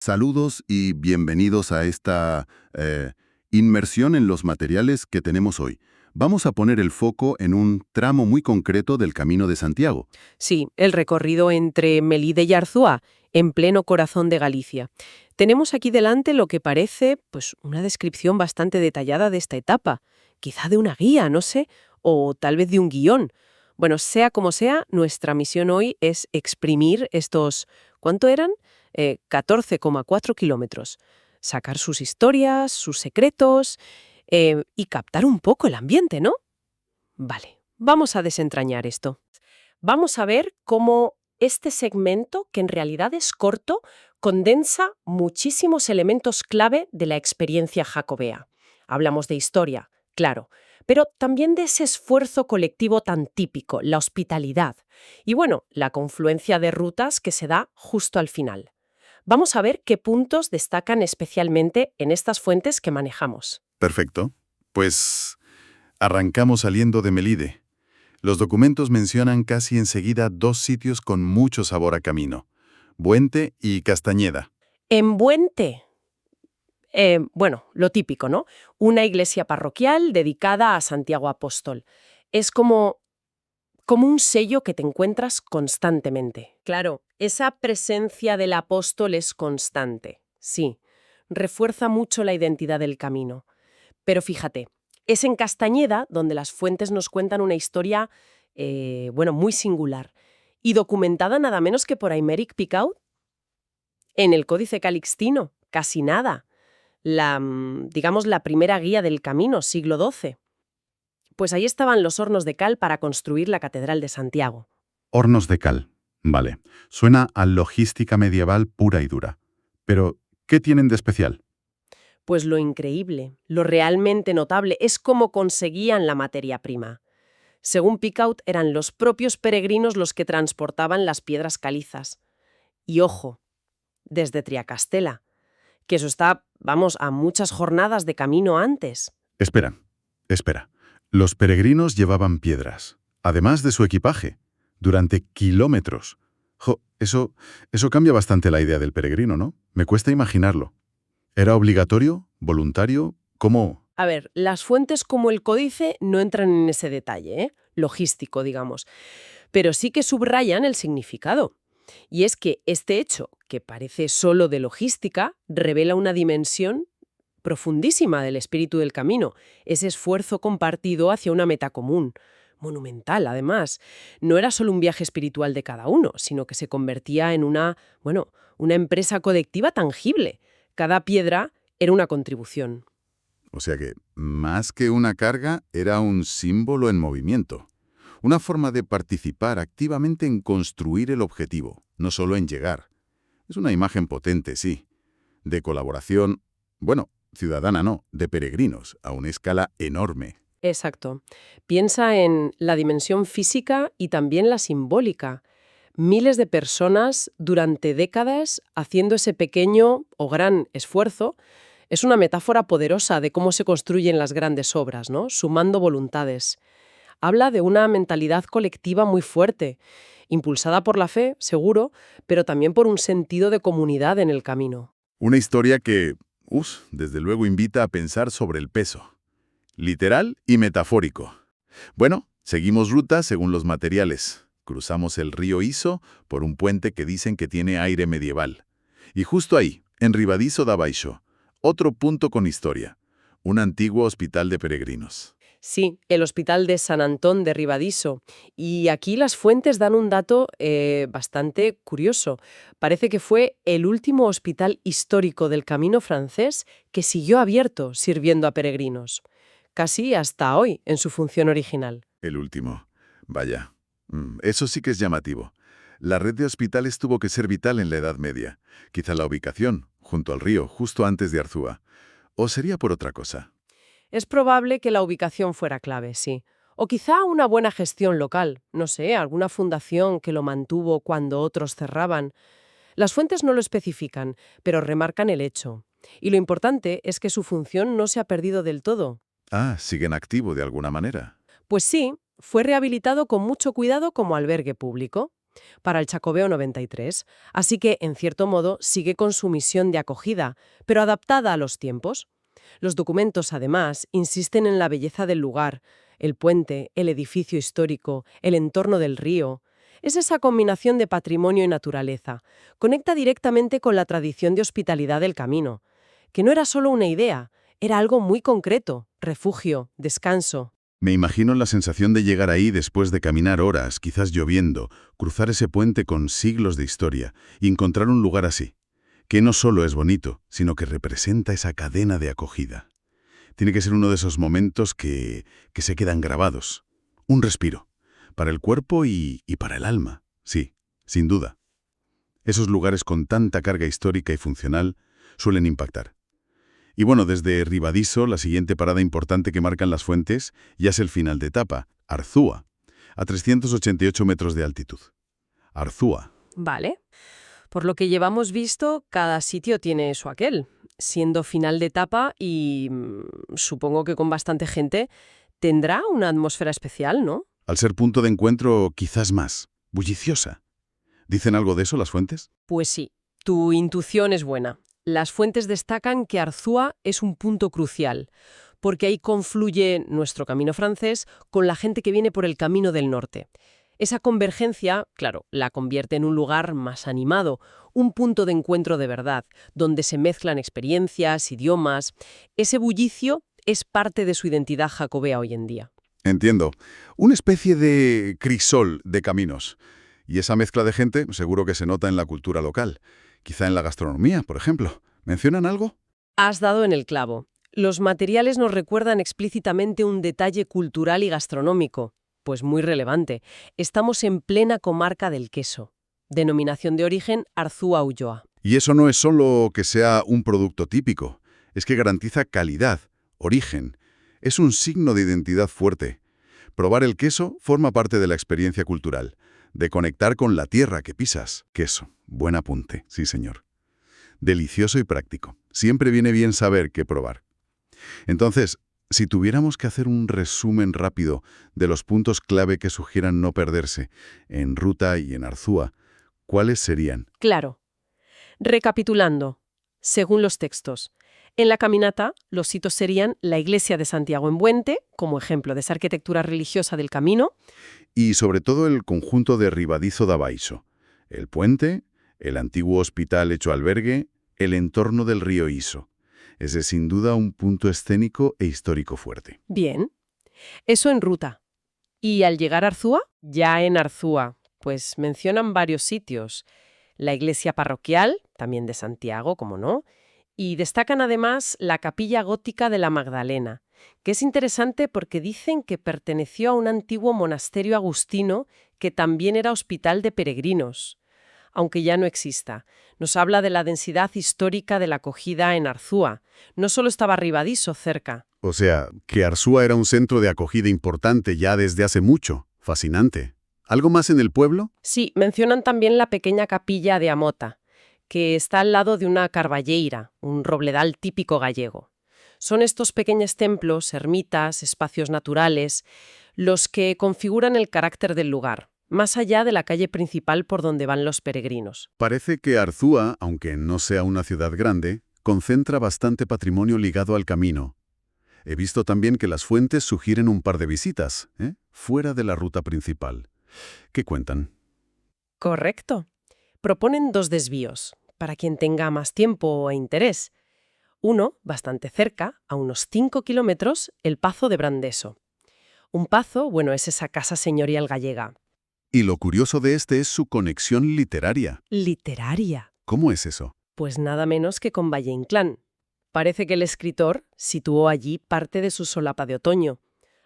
Saludos y bienvenidos a esta inmersión en los materiales que tenemos hoy. Vamos a poner el foco en un tramo muy concreto del Camino de Santiago. Sí, el recorrido entre Melide y Arzúa, en pleno corazón de Galicia. Tenemos aquí delante lo que parece, pues, una descripción bastante detallada de esta etapa, quizá de una guía, no sé, o tal vez de un guión. Bueno, sea como sea, nuestra misión hoy es exprimir estos, ¿cuánto eran? 14,4 kilómetros. Sacar sus historias, sus secretos y captar un poco el ambiente, ¿no? Vale, vamos a desentrañar esto. Vamos a ver cómo este segmento, que en realidad es corto, condensa muchísimos elementos clave de la experiencia jacobea. Hablamos de historia, claro, pero también de ese esfuerzo colectivo tan típico, la hospitalidad, y bueno, la confluencia de rutas que se da justo al final. Vamos a ver qué puntos destacan especialmente en estas fuentes que manejamos. Perfecto. Pues arrancamos saliendo de Melide. Los documentos mencionan casi enseguida dos sitios con mucho sabor a camino: Buente y Castañeda. En Buente, bueno, lo típico, ¿no? Una iglesia parroquial dedicada a Santiago Apóstol. Es como un sello que te encuentras constantemente. Claro, esa presencia del apóstol es constante, sí. Refuerza mucho la identidad del camino. Pero fíjate, es en Castañeda donde las fuentes nos cuentan una historia, bueno, muy singular y documentada nada menos que por Aymeric Picaud en el Códice Calixtino, casi nada. Digamos, la primera guía del camino, siglo XII. Pues ahí estaban los hornos de cal para construir la Catedral de Santiago. Hornos de cal. Vale. Suena a logística medieval pura y dura. Pero, ¿qué tienen de especial? Pues lo increíble, lo realmente notable es cómo conseguían la materia prima. Según Picaud, eran los propios peregrinos los que transportaban las piedras calizas. Y ojo, desde Triacastela, que eso está, vamos, a muchas jornadas de camino antes. Espera. Los peregrinos llevaban piedras, además de su equipaje, durante kilómetros. Eso cambia bastante la idea del peregrino, ¿no? Me cuesta imaginarlo. ¿Era obligatorio? ¿Voluntario? ¿Cómo? A ver, las fuentes como el Códice no entran en ese detalle, logístico, digamos, pero sí que subrayan el significado. Y es que este hecho, que parece solo de logística, revela una dimensión profundísima del espíritu del camino, ese esfuerzo compartido hacia una meta común, monumental además. No era solo un viaje espiritual de cada uno, sino que se convertía en una empresa colectiva tangible. Cada piedra era una contribución. O sea que, más que una carga, era un símbolo en movimiento. Una forma de participar activamente en construir el objetivo, no solo en llegar. Es una imagen potente, sí. De colaboración, bueno, ciudadana no, de peregrinos, a una escala enorme. Exacto. Piensa en la dimensión física y también la simbólica. Miles de personas durante décadas haciendo ese pequeño o gran esfuerzo es una metáfora poderosa de cómo se construyen las grandes obras, ¿no? Sumando voluntades. Habla de una mentalidad colectiva muy fuerte, impulsada por la fe, seguro, pero también por un sentido de comunidad en el camino. Una historia que, desde luego invita a pensar sobre el peso. Literal y metafórico. Bueno, seguimos ruta según los materiales. Cruzamos el río Iso por un puente que dicen que tiene aire medieval. Y justo ahí, en Ribadizo da Baixo, otro punto con historia. Un antiguo hospital de peregrinos. Sí, el Hospital de San Antón de Ribadiso. Y aquí las fuentes dan un dato bastante curioso. Parece que fue el último hospital histórico del Camino francés que siguió abierto sirviendo a peregrinos. Casi hasta hoy, en su función original. El último. Vaya. Eso sí que es llamativo. La red de hospitales tuvo que ser vital en la Edad Media. Quizá la ubicación, junto al río, justo antes de Arzúa. ¿O sería por otra cosa? Es probable que la ubicación fuera clave, sí. O quizá una buena gestión local, no sé, alguna fundación que lo mantuvo cuando otros cerraban. Las fuentes no lo especifican, pero remarcan el hecho. Y lo importante es que su función no se ha perdido del todo. Ah, siguen activo de alguna manera. Pues sí, fue rehabilitado con mucho cuidado como albergue público. para el Chacobeo 93, así que, en cierto modo, sigue con su misión de acogida, pero adaptada a los tiempos. Los documentos, además, insisten en la belleza del lugar, el puente, el edificio histórico, el entorno del río. Es esa combinación de patrimonio y naturaleza. Conecta directamente con la tradición de hospitalidad del camino, que no era solo una idea, era algo muy concreto: refugio, descanso. Me imagino la sensación de llegar ahí después de caminar horas, quizás lloviendo, cruzar ese puente con siglos de historia y encontrar un lugar así, que no solo es bonito, sino que representa esa cadena de acogida. Tiene que ser uno de esos momentos que se quedan grabados. Un respiro, para el cuerpo y para el alma, sí, sin duda. Esos lugares con tanta carga histórica y funcional suelen impactar. Y bueno, desde Ribadiso, la siguiente parada importante que marcan las fuentes ya es el final de etapa, Arzúa, a 388 metros de altitud. Arzúa. Vale. Por lo que llevamos visto, cada sitio tiene su aquel. Siendo final de etapa y supongo que con bastante gente, tendrá una atmósfera especial, ¿no? Al ser punto de encuentro, quizás más, bulliciosa. ¿Dicen algo de eso las fuentes? Pues sí, tu intuición es buena. Las fuentes destacan que Arzúa es un punto crucial, porque ahí confluye nuestro camino francés con la gente que viene por el camino del norte. Esa convergencia, claro, la convierte en un lugar más animado, un punto de encuentro de verdad, donde se mezclan experiencias, idiomas. Ese bullicio es parte de su identidad jacobea hoy en día. Entiendo. Una especie de crisol de caminos. Y esa mezcla de gente seguro que se nota en la cultura local. Quizá en la gastronomía, por ejemplo. ¿Mencionan algo? Has dado en el clavo. Los materiales nos recuerdan explícitamente un detalle cultural y gastronómico, pues muy relevante. Estamos en plena comarca del queso. Denominación de origen Arzúa Ulloa. Y eso no es solo que sea un producto típico, es que garantiza calidad, origen. Es un signo de identidad fuerte. Probar el queso forma parte de la experiencia cultural, de conectar con la tierra que pisas. Queso, buen apunte, sí señor. Delicioso y práctico. Siempre viene bien saber qué probar. Entonces, si tuviéramos que hacer un resumen rápido de los puntos clave que sugieran no perderse en Ruta y en Arzúa, ¿cuáles serían? Claro. Recapitulando, según los textos, en la caminata los hitos serían la iglesia de Santiago en Buente, como ejemplo de esa arquitectura religiosa del camino. Y sobre todo el conjunto de Ribadizo da Baixo, el puente, el antiguo hospital hecho albergue, el entorno del río Iso. Ese es sin duda un punto escénico e histórico fuerte. Bien. Eso en ruta. Y al llegar a Arzúa, ya en Arzúa, pues mencionan varios sitios. La iglesia parroquial, también de Santiago, como no, y destacan además la capilla gótica de la Magdalena, que es interesante porque dicen que perteneció a un antiguo monasterio agustino que también era hospital de peregrinos, aunque ya no exista. Nos habla de la densidad histórica de la acogida en Arzúa. No solo estaba Ribadiso cerca. O sea, que Arzúa era un centro de acogida importante ya desde hace mucho. Fascinante. ¿Algo más en el pueblo? Sí, mencionan también la pequeña capilla de Amota, que está al lado de una carballeira, un robledal típico gallego. Son estos pequeños templos, ermitas, espacios naturales, los que configuran el carácter del lugar, más allá de la calle principal por donde van los peregrinos. Parece que Arzúa, aunque no sea una ciudad grande, concentra bastante patrimonio ligado al camino. He visto también que las fuentes sugieren un par de visitas, fuera de la ruta principal. ¿Qué cuentan? Correcto. Proponen 2 desvíos, para quien tenga más tiempo e interés. Uno, bastante cerca, a unos 5 kilómetros, el Pazo de Brandeso. Un pazo, bueno, es esa casa señorial gallega. Y lo curioso de este es su conexión literaria. Literaria. ¿Cómo es eso? Pues nada menos que con Valle Inclán. Parece que el escritor situó allí parte de su solapa de otoño,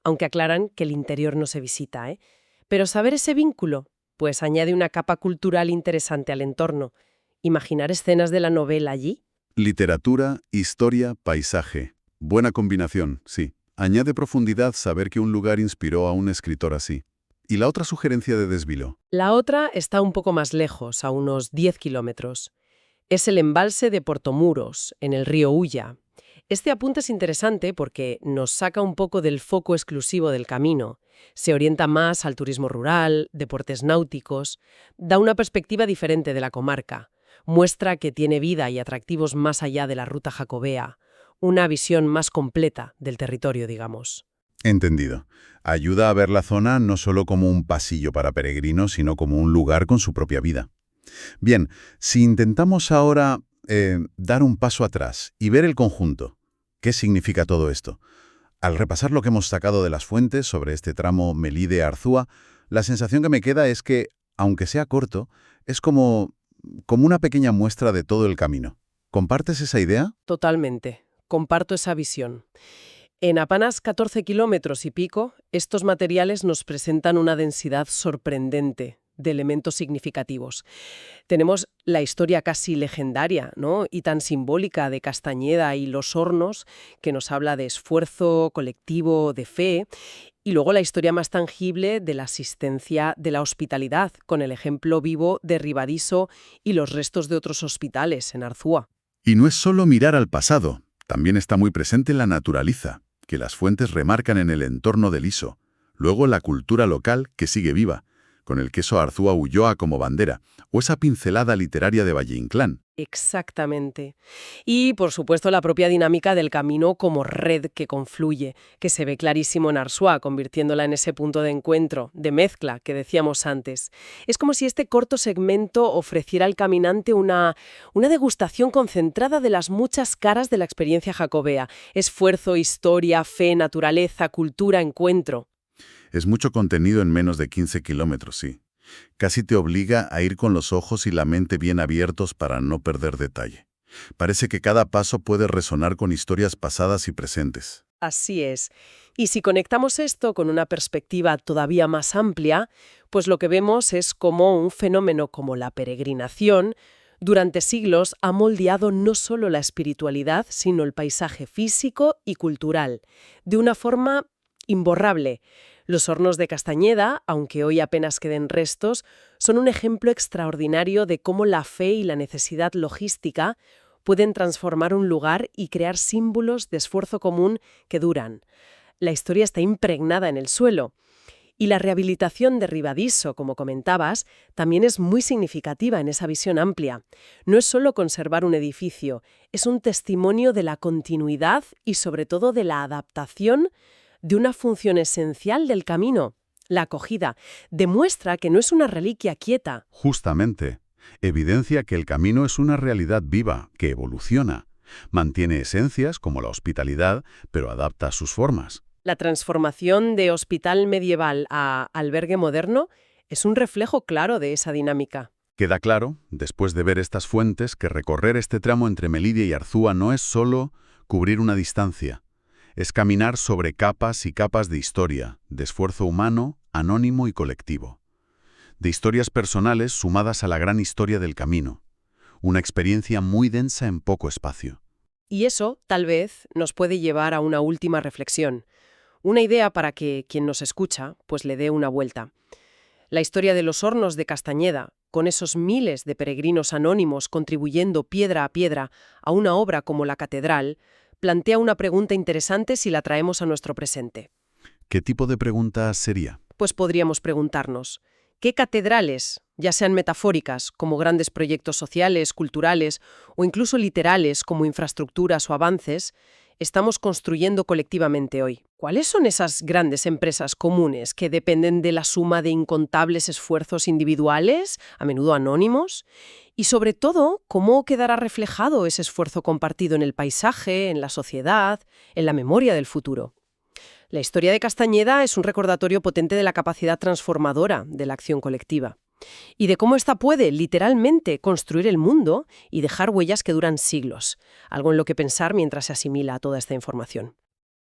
aunque aclaran que el interior no se visita, ¿eh? Pero saber ese vínculo, pues añade una capa cultural interesante al entorno. Imaginar escenas de la novela allí. Literatura, historia, paisaje. Buena combinación, sí. Añade profundidad saber que un lugar inspiró a un escritor así. ¿Y la otra sugerencia de desvío? La otra está un poco más lejos, a unos 10 kilómetros. Es el embalse de Portomuros, en el río Ulla. Este apunte es interesante porque nos saca un poco del foco exclusivo del camino. Se orienta más al turismo rural, deportes náuticos, da una perspectiva diferente de la comarca, muestra que tiene vida y atractivos más allá de la ruta jacobea, una visión más completa del territorio, digamos. Entendido. Ayuda a ver la zona no solo como un pasillo para peregrinos, sino como un lugar con su propia vida. Bien, si intentamos ahora dar un paso atrás y ver el conjunto, ¿qué significa todo esto? Al repasar lo que hemos sacado de las fuentes sobre este tramo Melide-Arzúa, la sensación que me queda es que, aunque sea corto, es como una pequeña muestra de todo el camino. ¿Compartes esa idea? Totalmente. Comparto esa visión. En apenas 14 kilómetros y pico, estos materiales nos presentan una densidad sorprendente de elementos significativos. Tenemos la historia casi legendaria, ¿no? Y tan simbólica de Castañeda y Los Hornos, que nos habla de esfuerzo colectivo, de fe, y luego la historia más tangible de la asistencia, de la hospitalidad, con el ejemplo vivo de Ribadiso y los restos de otros hospitales en Arzúa. Y no es solo mirar al pasado, también está muy presente la naturaleza, que las fuentes remarcan en el entorno del Iso. Luego la cultura local, que sigue viva, con el queso Arzúa Ulloa como bandera, o esa pincelada literaria de Valle Inclán. Exactamente. Y, por supuesto, la propia dinámica del camino como red que confluye, que se ve clarísimo en Arzúa, convirtiéndola en ese punto de encuentro, de mezcla que decíamos antes. Es como si este corto segmento ofreciera al caminante una degustación concentrada de las muchas caras de la experiencia jacobea. Esfuerzo, historia, fe, naturaleza, cultura, encuentro. Es mucho contenido en menos de 15 kilómetros, sí. Casi te obliga a ir con los ojos y la mente bien abiertos para no perder detalle. Parece que cada paso puede resonar con historias pasadas y presentes. Así es. Y si conectamos esto con una perspectiva todavía más amplia, pues lo que vemos es cómo un fenómeno como la peregrinación durante siglos ha moldeado no solo la espiritualidad, sino el paisaje físico y cultural, de una forma imborrable. Los Hornos de Castañeda, aunque hoy apenas queden restos, son un ejemplo extraordinario de cómo la fe y la necesidad logística pueden transformar un lugar y crear símbolos de esfuerzo común que duran. La historia está impregnada en el suelo. Y la rehabilitación de Ribadiso, como comentabas, también es muy significativa en esa visión amplia. No es solo conservar un edificio, es un testimonio de la continuidad y sobre todo de la adaptación de una función esencial del camino, la acogida. Demuestra que no es una reliquia quieta. Justamente, evidencia que el camino es una realidad viva, que evoluciona. Mantiene esencias como la hospitalidad, pero adapta sus formas. La transformación de hospital medieval a albergue moderno es un reflejo claro de esa dinámica. Queda claro, después de ver estas fuentes, que recorrer este tramo entre Melide y Arzúa no es solo cubrir una distancia. Es caminar sobre capas y capas de historia, de esfuerzo humano, anónimo y colectivo. De historias personales sumadas a la gran historia del camino. Una experiencia muy densa en poco espacio. Y eso, tal vez, nos puede llevar a una última reflexión. Una idea para que quien nos escucha, pues le dé una vuelta. La historia de los Hornos de Castañeda, con esos miles de peregrinos anónimos contribuyendo piedra a piedra a una obra como la catedral, plantea una pregunta interesante si la traemos a nuestro presente. ¿Qué tipo de pregunta sería? Pues podríamos preguntarnos, ¿qué catedrales, ya sean metafóricas, como grandes proyectos sociales, culturales o incluso literales, como infraestructuras o avances, estamos construyendo colectivamente hoy? ¿Cuáles son esas grandes empresas comunes que dependen de la suma de incontables esfuerzos individuales, a menudo anónimos? Y sobre todo, ¿cómo quedará reflejado ese esfuerzo compartido en el paisaje, en la sociedad, en la memoria del futuro? La historia de Castañeda es un recordatorio potente de la capacidad transformadora de la acción colectiva y de cómo ésta puede, literalmente, construir el mundo y dejar huellas que duran siglos, algo en lo que pensar mientras se asimila toda esta información.